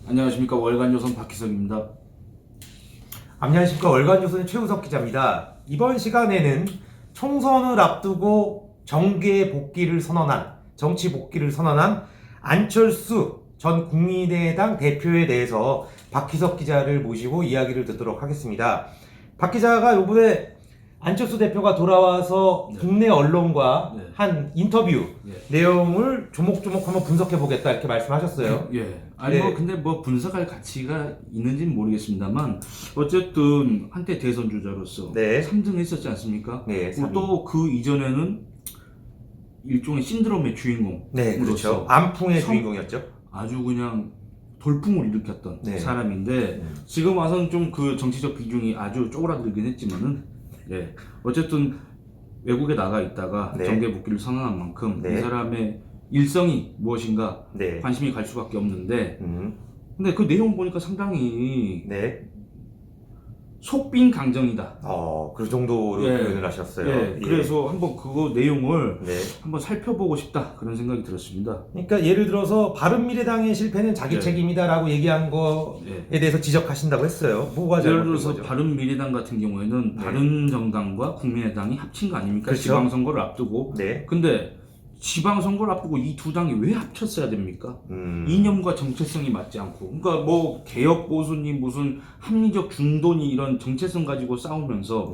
안녕하십니까. 월간조선 박희석입니다. 안녕하십니까. 월간조선의 최우석 기자입니다. 이번 시간에는 총선을 앞두고 정계 복귀를 선언한, 정치 복귀를 선언한 안철수 전 국민의당 대표에 대해서 박희석 기자를 모시고 이야기를 듣도록 하겠습니다. 박 기자가 이번에 안철수 대표가 돌아와서 국내 언론과 한 인터뷰 내용을 조목조목 한번 분석해 보겠다 이렇게 말씀하셨어요. 아니 근데 분석할 가치가 있는지는 모르겠습니다만 어쨌든 한때 대선 주자로서 3등 했었지 않습니까? 또 그 이전에는 일종의 신드롬의 주인공. 그렇죠. 안풍의 주인공이었죠. 아주 그냥 돌풍을 일으켰던 사람인데 지금 와서는 좀 그 정치적 비중이 아주 쪼그라들긴 했지만은 어쨌든 외국에 나가 있다가 정계 복귀를 선언한 만큼 이 사람의 일성이 무엇인가 관심이 갈 수밖에 없는데 근데 그 내용 보니까 상당히 속빈 강정이다. 그 정도로 표현을 하셨어요. 그래서 한번 그거 내용을 한번 살펴보고 싶다 그런 생각이 들었습니다. 그러니까 예를 들어서 바른미래당의 실패는 자기 책임이다라고 얘기한 거에 대해서 지적하신다고 했어요. 뭐가 예를 들어서 바른미래당 같은 경우에는 바른정당과 국민의당이 합친 거 아닙니까? 그렇죠. 지방선거를 앞두고. 근데 지방선거를 앞두고 이 두 당이 왜 합쳤어야 됩니까? 이념과 정체성이 맞지 않고. 그러니까 뭐 개혁 보수니 무슨 합리적 중도니 이런 정체성 가지고 싸우면서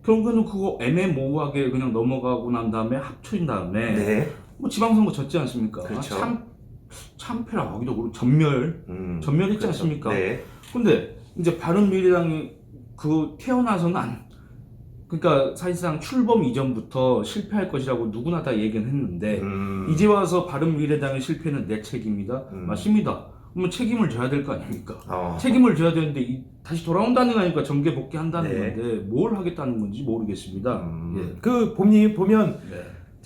결국에는 그거 애매모호하게 그냥 넘어가고 난 다음에 합쳐진 다음에 뭐 지방선거 졌지 않습니까? 그렇죠. 참패라고도 그렇고 전멸했지 않습니까? 근데 이제 바른미래당이 그 태어나서는 그러니까 사실상 출범 이전부터 실패할 것이라고 누구나 다 얘기는 했는데 이제 와서 바른미래당의 실패는 내 책임이다. 맞습니다. 그러면 책임을 져야 될 거 아닙니까? 책임을 져야 되는데 다시 돌아온다는 거 아닙니까? 정계 복귀한다는 건데 뭘 하겠다는 건지 모르겠습니다. 그 보면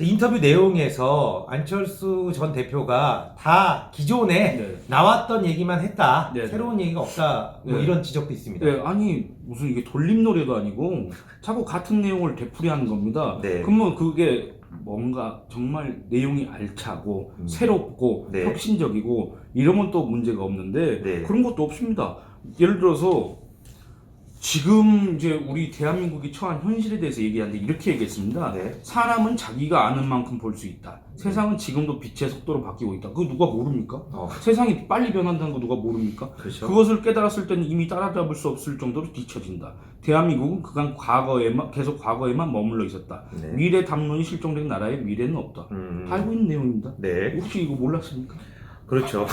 인터뷰 내용에서 안철수 전 대표가 다 기존에 나왔던 얘기만 했다. 새로운 얘기가 없다. 뭐 이런 지적도 있습니다. 아니 무슨 이게 돌림노래도 아니고 자꾸 같은 내용을 되풀이하는 겁니다. 그러면 그게 뭔가 정말 내용이 알차고 새롭고 혁신적이고 이러면 또 문제가 없는데 그런 것도 없습니다. 예를 들어서 지금 이제 우리 대한민국이 처한 현실에 대해서 얘기하는데 이렇게 얘기했습니다. 사람은 자기가 아는 만큼 볼 수 있다. 세상은 지금도 빛의 속도로 바뀌고 있다. 그거 누가 모릅니까? 세상이 빨리 변한다는 거 누가 모릅니까? 그것을 깨달았을 때는 이미 따라잡을 수 없을 정도로 뒤처진다. 대한민국은 그간 계속 과거에만 머물러 있었다. 미래 담론이 실종된 나라의 미래는 없다. 다 알고 있는 내용입니다. 혹시 이거 몰랐습니까? 그렇죠.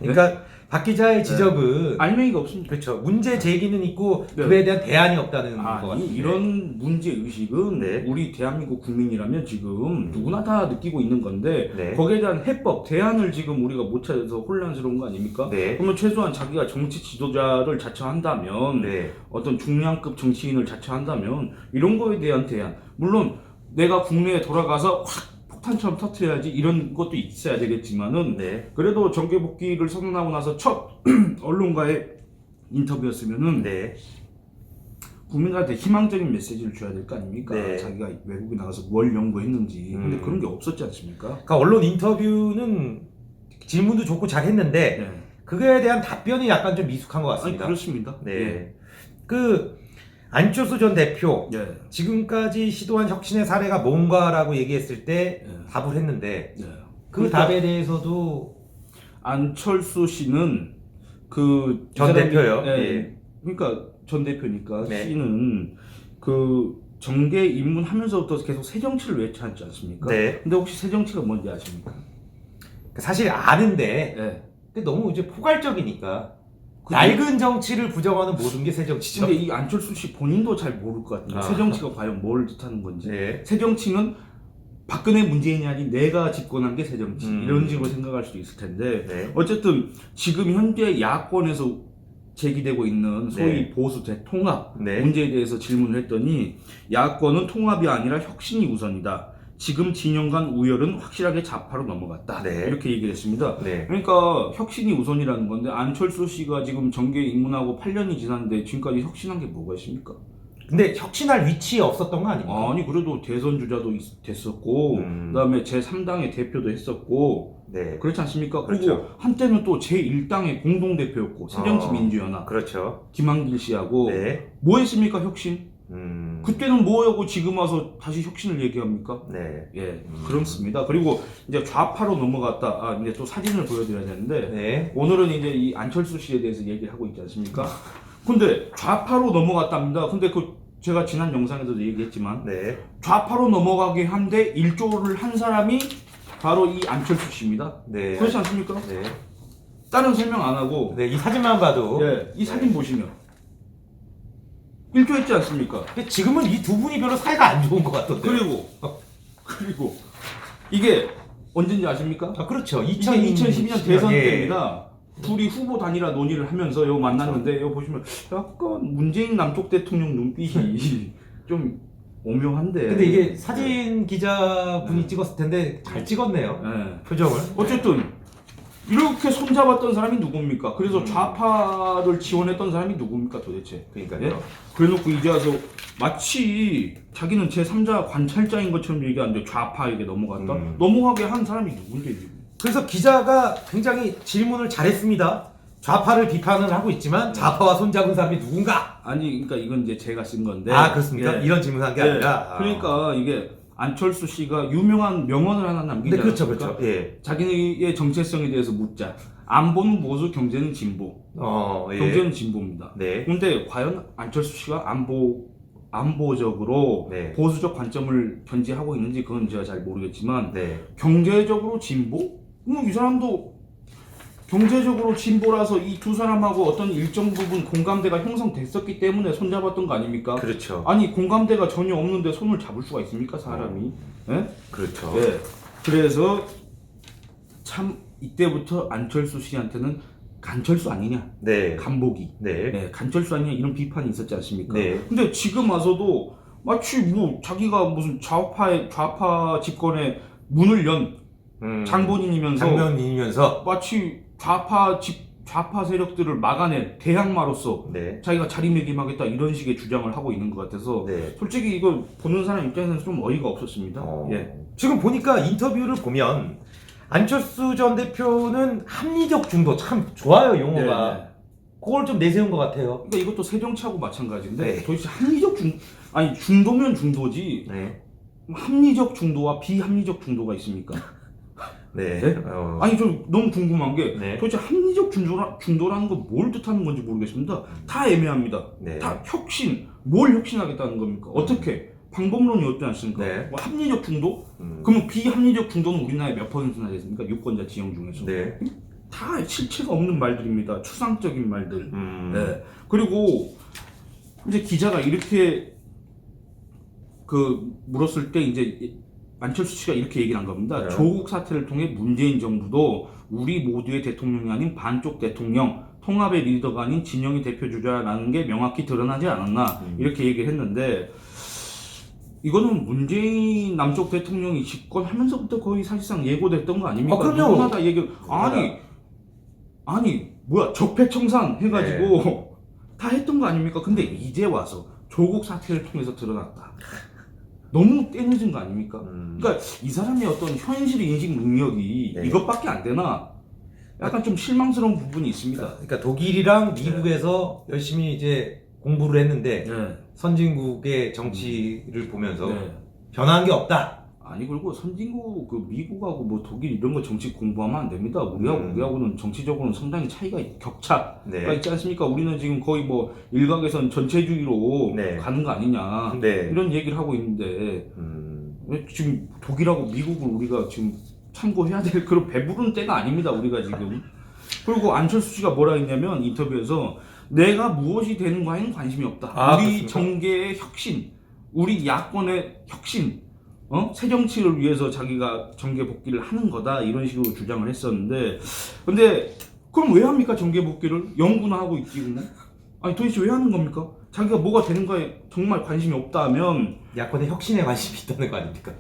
그러니까 박 기자의 지적은 알맹이가 없습니다. 그렇죠. 문제 제기는 있고 그에 대한 대안이 없다는 것 같아요. 이런 문제 의식은 우리 대한민국 국민이라면 지금 누구나 다 느끼고 있는 건데 거기에 대한 해법, 대안을 지금 우리가 못 찾아서 혼란스러운 거 아닙니까? 그러면 최소한 자기가 정치 지도자를 자처한다면 어떤 중량급 정치인을 자처한다면 이런 거에 대한 대안, 물론 내가 국내에 돌아가서 확 폭탄처럼 터트려야지 이런 것도 있어야 되겠지만은 그래도 정계 복귀를 선언하고 나서 첫 언론과의 인터뷰였으면은 국민들한테 희망적인 메시지를 줘야 될 거 아닙니까? 자기가 외국에 나가서 뭘 연구했는지. 근데 그런 게 없었지 않습니까? 그러니까 언론 인터뷰는 질문도 좋고 잘했는데 그거에 대한 답변이 약간 좀 미숙한 것 같습니다. 그렇습니다. 그 안철수 전 대표 지금까지 시도한 혁신의 사례가 뭔가라고 얘기했을 때 답을 했는데 그 답에 대해서도 안철수 씨는 그 전 대표요. 그러니까 전 대표니까 씨는 그 정계 입문하면서부터 계속 새 정치를 외쳤지 않습니까? 근데 혹시 새 정치가 뭔지 아십니까? 사실 아는데 근데 너무 이제 포괄적이니까. 낡은 정치를 부정하는 모든 게 새 정치죠. 근데 이 안철수 씨 본인도 잘 모를 것 같은데 새 정치가 과연 뭘 뜻하는 건지. 새 정치는 박근혜 문재인이 아닌 내가 집권한 게 새 정치 이런 식으로 생각할 수도 있을 텐데 어쨌든 지금 현재 야권에서 제기되고 있는 소위 보수 대통합 문제에 대해서 질문을 했더니 야권은 통합이 아니라 혁신이 우선이다. 지금 진영 간 우열은 확실하게 좌파로 넘어갔다. 이렇게 얘기를 했습니다. 그러니까 혁신이 우선이라는 건데 안철수 씨가 지금 정계에 입문하고 8년이 지났는데 지금까지 혁신한 게 뭐가 있습니까? 근데 혁신할 위치에 없었던 거 아닙니까? 아니 그래도 대선 주자도 됐었고 그다음에 제3당의 대표도 했었고 네. 그렇지 않습니까? 그렇죠. 그리고 한때는 또 제1당의 공동대표였고 새정치민주연합 그렇죠. 김한길 씨하고 네. 뭐 했습니까 혁신? 그때는 뭐하고 지금 와서 다시 혁신을 얘기합니까? 네. 예, 그렇습니다. 그리고 이제 좌파로 넘어갔다. 이제 또 사진을 보여드려야 되는데 네. 오늘은 이제 이 안철수 씨에 대해서 얘기를 하고 있지 않습니까? 근데 좌파로 넘어갔답니다. 근데 제가 지난 영상에서도 얘기했지만 네. 좌파로 넘어가게 한데 일조를 한 사람이 바로 이 안철수 씨입니다. 네. 그렇지 않습니까? 네. 다른 설명 안 하고 네, 이 사진만 봐도 예, 이 사진 보시면 일조했지 않습니까? 근데 지금은 이 두 분이 별로 사이가 안 좋은 것 같던데. 그리고 이게 언제인지 아십니까? 아, 그렇죠. 이게 2012년 대선 예. 때입니다. 둘이 후보 단일화 논의를 하면서 요 만났는데 요 보시면 약간 문재인 남쪽 대통령 눈빛이 좀 오묘한데. 근데 이게 사진 기자분이 찍었을 텐데 잘 찍었네요. 네. 표정을. 어쨌든 이렇게 손잡았던 사람이 누굽니까? 그래서 좌파를 지원했던 사람이 누굽니까 도대체? 그러니까요. 예? 그래놓고 이제 와서 마치 자기는 제3자 관찰자인 것처럼 얘기하는데 좌파에게 넘어갔다? 넘어가게 한 사람이 누군데 지금? 그래서 기자가 굉장히 질문을 잘했습니다. 좌파를 비판을 하고 있지만 좌파와 손잡은 사람이 누군가? 아니 그러니까 이건 이제 제가 쓴 건데. 아, 그렇습니까? 예. 이런 질문한 게 예. 아니라. 그러니까 이게 안철수 씨가 유명한 명언을 하나 남기지 네, 그렇죠, 않았습니까? 그렇죠. 예. 자기의 정체성에 대해서 묻자. 안보는 보수, 경제는 진보. 예. 경제는 진보입니다. 네. 근데 과연 안철수 씨가 안보적으로 네. 보수적 관점을 견지하고 있는지 그건 제가 잘 모르겠지만 네. 경제적으로 진보? 이 사람도 경제적으로 진보라서 이 두 사람하고 어떤 일정 부분 공감대가 형성됐었기 때문에 손잡았던 거 아닙니까? 그렇죠. 아니 공감대가 전혀 없는데 손을 잡을 수가 있습니까 사람이? 예? 그렇죠. 네. 그래서 참 이때부터 안철수 씨한테는 간철수 아니냐? 네. 간보기. 네. 네, 간철수 아니냐 이런 비판이 있었지 않습니까? 네. 근데 지금 와서도 마치 뭐 자기가 무슨 좌파 집권의 문을 연 장본인이면서 마치 좌파 세력들을 막아낸 대항마로서 네. 자기가 자리매김하겠다 이런 식의 주장을 하고 있는 것 같아서 네. 솔직히 이거 보는 사람 입장에서는 좀 어이가 없었습니다. 예. 지금 보니까 인터뷰를 보면 안철수 전 대표는 합리적 중도 참 좋아요 용어가. 네, 네. 그걸 좀 내세운 것 같아요. 그러니까 이것도 새정치하고 마찬가지인데 네. 도대체 합리적 아니 중도면 중도지 네. 합리적 중도와 비합리적 중도가 있습니까? 네. 네? 아니 저 너무 궁금한 게 네. 도대체 합리적 중도라는 건 뭘 뜻하는 건지 모르겠습니다. 다 애매합니다. 네. 다 뭘 혁신하겠다는 겁니까? 어떻게? 방법론이 없지 않습니까? 네. 뭐 합리적 중도? 그러면 비합리적 중도는 우리나라에 몇 퍼센트나 됐습니까? 유권자 지형 중에서. 네. 다 실체가 없는 말들입니다. 추상적인 말들. 네. 그리고 이제 기자가 이렇게 물었을 때 이제 안철수 씨가 이렇게 얘기를 한 겁니다. 네. 조국 사태를 통해 문재인 정부도 우리 모두의 대통령이 아닌 반쪽 대통령, 통합의 리더가 아닌 진영이 대표주자라는 게 명확히 드러나지 않았나 이렇게 얘기를 했는데 이거는 문재인 남쪽 대통령이 집권하면서부터 거의 사실상 예고됐던 거 아닙니까? 그럼요. 누구나 다 얘기. 아니 뭐야 적폐청산 해가지고 네. 다 했던 거 아닙니까? 근데 이제 와서 조국 사태를 통해서 드러났다. 너무 때늦은 거 아닙니까? 그러니까 이 사람의 어떤 현실 인식 능력이 네. 이것밖에 안 되나? 약간 좀 실망스러운 부분이 있습니다. 그러니까 독일이랑 미국에서 열심히 이제 공부를 했는데 네. 선진국의 정치를 보면서 네. 변한 게 없다. 아니 그리고 선진국 미국하고 뭐 독일 이런 거 정치 공부하면 안 됩니다. 우리하고는 정치적으로는 상당히 격차가 네. 있지 않습니까? 우리는 지금 거의 뭐 일각에선 전체주의로 네. 가는 거 아니냐 네. 이런 얘기를 하고 있는데 지금 독일하고 미국을 우리가 지금 참고해야 될 그런 배부른 때가 아닙니다. 우리가 지금. 그리고 안철수 씨가 뭐라 했냐면 인터뷰에서 내가 무엇이 되는가에는 관심이 없다. 우리 그렇습니까? 정계의 혁신, 우리 야권의 혁신, 새 정치를 위해서 자기가 정계 복귀를 하는 거다 이런 식으로 주장을 했었는데, 근데 그럼 왜 합니까 정계 복귀를? 연구나 하고 있지 그냥? 아니 도대체 왜 하는 겁니까? 자기가 뭐가 되는가에 정말 관심이 없다면 야권의 혁신에 관심이 있다는 거 아닙니까?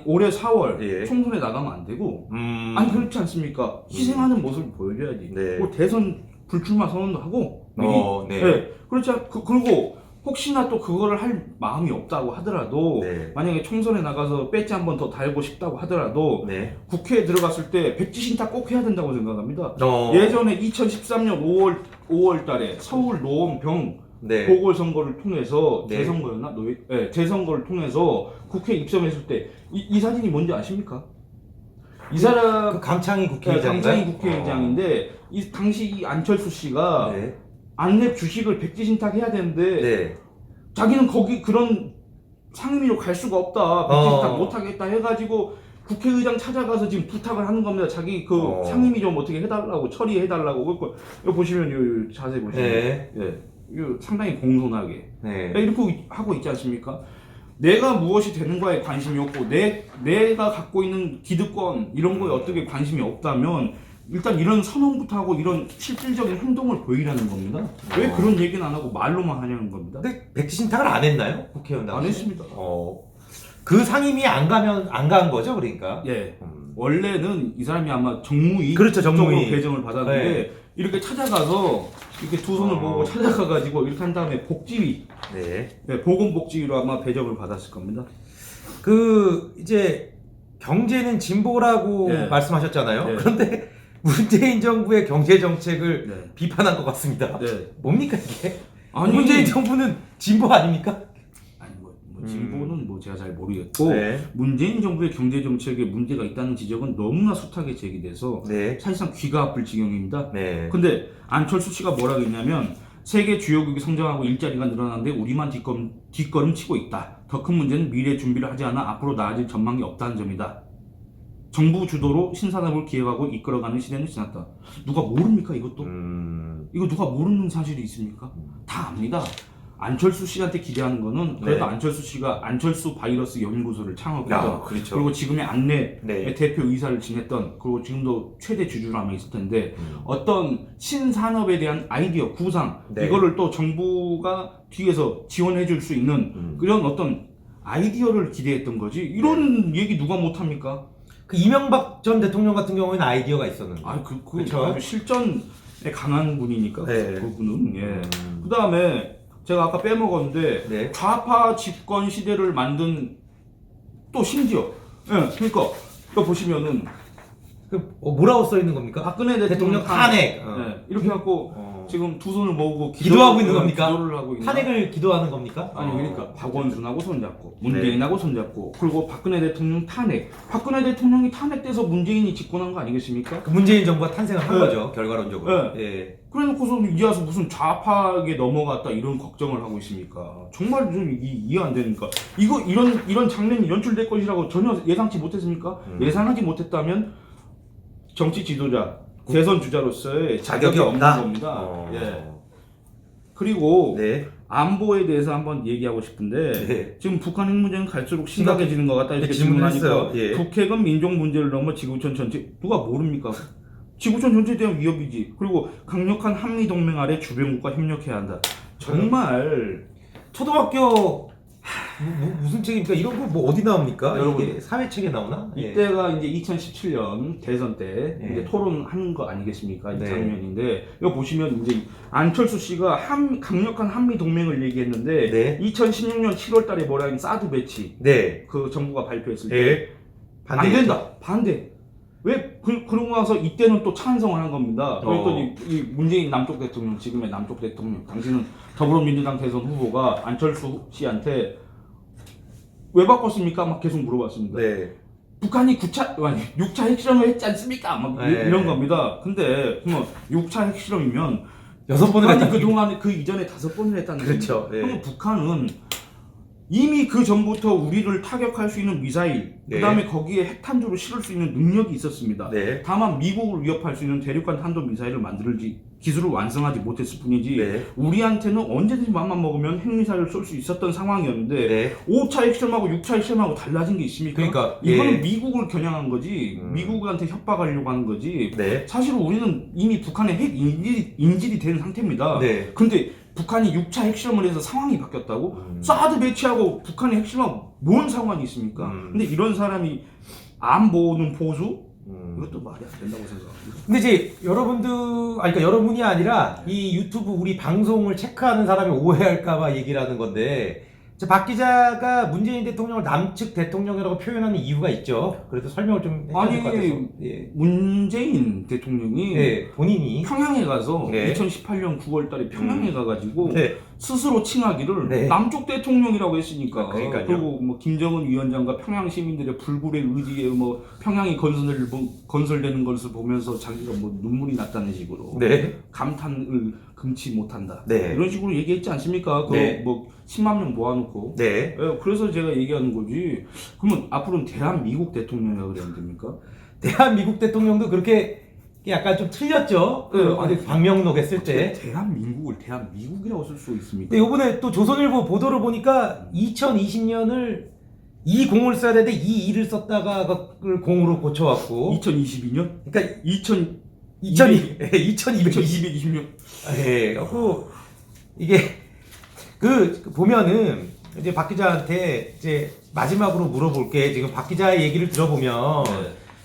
올해 4월 예. 총선에 나가면 안 되고, 아니 그렇지 않습니까? 희생하는 모습을 보여줘야지. 네. 뭐 대선 불출마 선언도 하고, 네. 네. 그렇지 그리고 혹시나 또 그거를 할 마음이 없다고 하더라도 네. 만약에 총선에 나가서 배지 한 번 더 달고 싶다고 하더라도 네. 국회에 들어갔을 때 백지신탁 꼭 해야 된다고 생각합니다. 어. 예전에 2013년 5월 달에 서울 노원병 네. 보궐선거를 통해서 네. 재선거였나? 네, 재선거를 통해서 국회에 입성했을 때 이 사진이 뭔지 아십니까? 이 사람 그 강창희 국회의장. 강창희 국회의장인데 이 당시 이 안철수 씨가 네. 안랩 주식을 백지신탁해야 되는데 네. 자기는 거기 그런 상임위로 갈 수가 없다. 백지신탁 어. 못하겠다 해가지고 국회의장 찾아가서 지금 부탁을 하는 겁니다. 자기 그 상임위 좀 어떻게 해달라고 처리해달라고. 이거 보시면 요 자세히 보시면 네. 예, 이거 상당히 공손하게 네. 이렇게 하고 있지 않습니까? 내가 무엇이 되는가에 관심이 없고 내가 갖고 있는 기득권 이런 거에 어떻게 관심이 없다면 일단 이런 선언부터 하고 이런 실질적인 행동을 보이라는 겁니다. 왜 그런 얘기는 안 하고 말로만 하냐는 겁니다. 근데 백지신탁을 안 했나요? 국회의원 당시? 안 했습니다. 그 상임위 안 간 거죠, 그러니까? 예. 원래는 이 사람이 아마 정무위 그렇죠, 정무위. 쪽으로 배정을 받았는데 네. 이렇게 찾아가서 이렇게 두 손을 모으고 찾아가가지고 이렇게 한 다음에 복지위, 네. 보건복지위로 아마 배정을 받았을 겁니다. 그 이제 경제는 진보라고 네. 말씀하셨잖아요. 네. 그런데 문재인 정부의 경제 정책을 네. 비판한 것 같습니다. 네. 뭡니까 이게? 아니, 문재인 정부는 진보 아닙니까? 아니 뭐 진보는 뭐 제가 잘 모르겠고 네. 문재인 정부의 경제 정책에 문제가 있다는 지적은 너무나 숱하게 제기돼서 네. 사실상 귀가 아플 지경입니다. 네. 근데 안철수 씨가 뭐라고 했냐면 세계 주요국이 성장하고 일자리가 늘어나는데 우리만 뒷걸음 치고 있다. 더 큰 문제는 미래 준비를 하지 않아 앞으로 나아질 전망이 없다는 점이다. 정부 주도로 신산업을 기획하고 이끌어가는 시대는 지났다. 누가 모릅니까 이것도? 이거 누가 모르는 사실이 있습니까? 다 압니다. 안철수 씨한테 기대하는 거는 그래도 네. 안철수 씨가 안철수 바이러스 연구소를 창업했던 그렇죠. 그리고 지금의 안내 네. 대표 의사를 지냈던 그리고 지금도 최대 주주로 아마 있을 텐데 어떤 신산업에 대한 아이디어 구상 네. 이거를 또 정부가 뒤에서 지원해 줄 수 있는 그런 어떤 아이디어를 기대했던 거지 이런 얘기 누가 못합니까? 그 이명박 전 대통령 같은 경우에는 아이디어가 있었는데. 그렇죠. 아주 실전에 강한 분이니까 네. 그분은 예. 그 다음에 제가 아까 빼먹었는데 네. 좌파 집권 시대를 만든 또 심지어 예, 그러니까 이거 보시면은 뭐라고 써 있는 겁니까? 박근혜 대통령 탄핵. 예, 이렇게 갖고 지금 두 손을 모으고 기도하고 있는 겁니까? 기도를 하고 있는 탄핵을 기도하는 겁니까? 아니 그러니까 박원순하고 손잡고 문재인하고 손잡고 그리고 박근혜 대통령 탄핵 박근혜 대통령이 탄핵돼서 문재인이 집권한 거 아니겠습니까? 그 문재인 정부가 탄생을 한 네. 거죠, 결과론적으로. 네. 예. 그래놓고서 이제 와서 무슨 좌파에 넘어갔다 이런 걱정을 하고 있습니까? 정말 좀 이해 안 되니까 이런 장면이 연출될 것이라고 전혀 예상치 못했습니까? 예상하지 못했다면 정치 지도자 대선 주자로서의 자격이 없는 겁니다. 예. 그리고 네. 안보에 대해서 한번 얘기하고 싶은데 네. 지금 북한 핵 문제는 갈수록 심각해지는 것 같다 이렇게 네, 질문하니까 질문했어요. 예. 북핵은 민족 문제를 넘어 지구촌 전체 누가 모릅니까? 지구촌 전체에 대한 위협이지. 그리고 강력한 한미 동맹 아래 주변국과 협력해야 한다. 정말 초등학교 무슨 책입니까? 이런 거 뭐 어디 나옵니까? 여러분, 이게 사회책에 나오나? 예. 이때가 이제 2017년 대선 때 예. 이제 토론하는 거 아니겠습니까? 이 네. 장면인데 이거 보시면 이제 안철수 씨가 강력한 한미 동맹을 얘기했는데 네. 2016년 7월달에 뭐라 하니 사드 배치 네. 그 정부가 발표했을 때 예. 안 된다. 반대. 왜 그러고 나서 이때는 또 찬성을 한 겁니다. 그랬더니 이 문재인 남쪽 대통령 지금의 남쪽 대통령 당신은 더불어민주당 대선 후보가 안철수 씨한테 왜 바꿨습니까? 막 계속 물어봤습니다. 네. 북한이 6차 핵실험을 했지 않습니까? 막 네. 이런 겁니다. 근데 그러면 6차 핵실험이면 6번을 북한이 했다는 그동안 그 이전에 5번을 했다는 그렇죠. 겁니다. 예. 그러면 북한은 이미 그 전부터 우리를 타격할 수 있는 미사일, 네. 그 다음에 거기에 핵탄두를 실을 수 있는 능력이 있었습니다. 네. 다만 미국을 위협할 수 있는 대륙간 탄도 미사일을 만들지 기술을 완성하지 못했을 뿐이지 네. 우리한테는 언제든지 맘만 먹으면 핵미사일을 쏠 수 있었던 상황이었는데 네. 5차 핵실험하고 6차 핵실험하고 달라진 게 있습니까? 그러니까, 이거는 예. 미국을 겨냥한 거지 미국한테 협박하려고 하는 거지 네. 사실 우리는 이미 북한의 핵 인질이 된 상태입니다. 네. 근데 북한이 6차 핵실험을 해서 상황이 바뀌었다고? 사드 배치하고 북한의 핵실험 뭔 상관이 있습니까? 근데 이런 사람이 안보는 보수, 이것도 말이 안 된다고 생각합니다. 근데 이제 여러분들, 그러니까 여러분이 아니라 이 유튜브 우리 방송을 체크하는 사람이 오해할까봐 얘기를 하는 건데, 박 기자가 문재인 대통령을 남측 대통령이라고 표현하는 이유가 있죠. 그래도 설명을 좀 해줘야 될 것 같아서. 아니 예. 문재인 대통령이 네, 본인이 평양에 가서 네. 2018년 9월달에 평양에 가가지고 네. 스스로 칭하기를 네. 남쪽 대통령이라고 했으니까. 그러니까요. 그리고 뭐 김정은 위원장과 평양 시민들의 불굴의 의지에 뭐 평양이 건설되는 것을 보면서 자기가 뭐 눈물이 났다는 식으로 네. 감탄을 금치 못한다. 네. 이런 식으로 얘기했지 않습니까? 네. 뭐 10만 명 모아놓고. 네. 예, 그래서 제가 얘기하는 거지. 그러면 앞으로는 대한민국 대통령이라고 그래야 됩니까? 대한민국 대통령도 그렇게 약간 좀 틀렸죠. 어디 방명록 했을 때. 대한민국을 대한미국이라고 쓸 수 있습니까? 근데 요번에 또 조선일보 보도를 보니까 2020년을 이 공을 써야 되는데 이 일을 썼다가 그걸 공으로 고쳐왔고. 2022년? 그러니까 2220년. 2220년. 예, 그리고 이게 보면은 이제 박 기자한테 이제 마지막으로 물어볼게. 지금 박 기자의 얘기를 들어보면 네.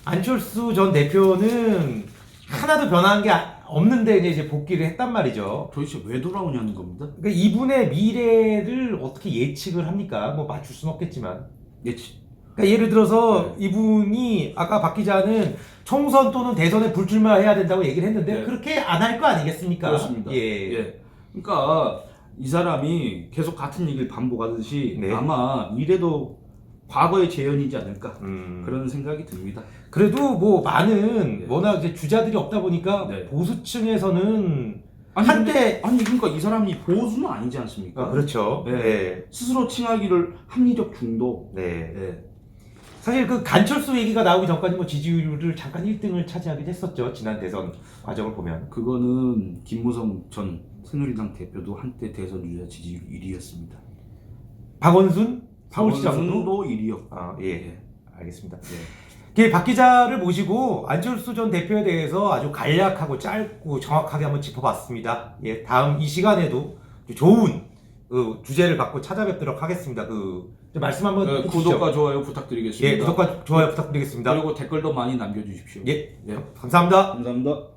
안철수 전 대표는 하나도 변한 게 없는데 이제 복귀를 했단 말이죠. 도대체 왜 돌아오냐는 겁니다. 그러니까 이분의 미래를 어떻게 예측을 합니까? 뭐 맞출 수는 없겠지만. 예측. 그러니까 예를 들어서 이분이 아까 박 기자는 총선 또는 대선에 불출마해야 된다고 얘기를 했는데 네. 그렇게 안 할 거 아니겠습니까? 그렇습니다. 예. 예. 그러니까 이 사람이 계속 같은 얘기를 반복하듯이 네. 아마 미래도 과거의 재현이지 않을까 그런 생각이 듭니다. 그래도 뭐 많은 네. 워낙 이제 주자들이 없다 보니까 네. 보수층에서는 한때 그러니까 이 사람이 보수는 아니지 않습니까? 그렇죠. 네. 네. 스스로 칭하기를 합리적 중도. 네. 네. 사실 그 간철수 얘기가 나오기 전까지 뭐 지지율을 잠깐 1등을 차지하긴 했었죠. 지난 대선 과정을 보면. 그거는 김무성 전 새누리당 대표도 한때 대선 주자 지지율 1위였습니다. 박원순 서울시장도 도 1위였고. 아, 예. 예. 알겠습니다. 예. 박 기자를 모시고 안철수 전 대표에 대해서 아주 간략하고 짧고 정확하게 한번 짚어봤습니다. 예, 다음 이 시간에도 좋은 주제를 갖고 찾아뵙도록 하겠습니다. 말씀 한번 해주시죠. 구독과 좋아요 부탁드리겠습니다. 예, 구독과 좋아요 부탁드리겠습니다. 그리고 댓글도 많이 남겨주십시오. 예, 예. 감사합니다. 감사합니다.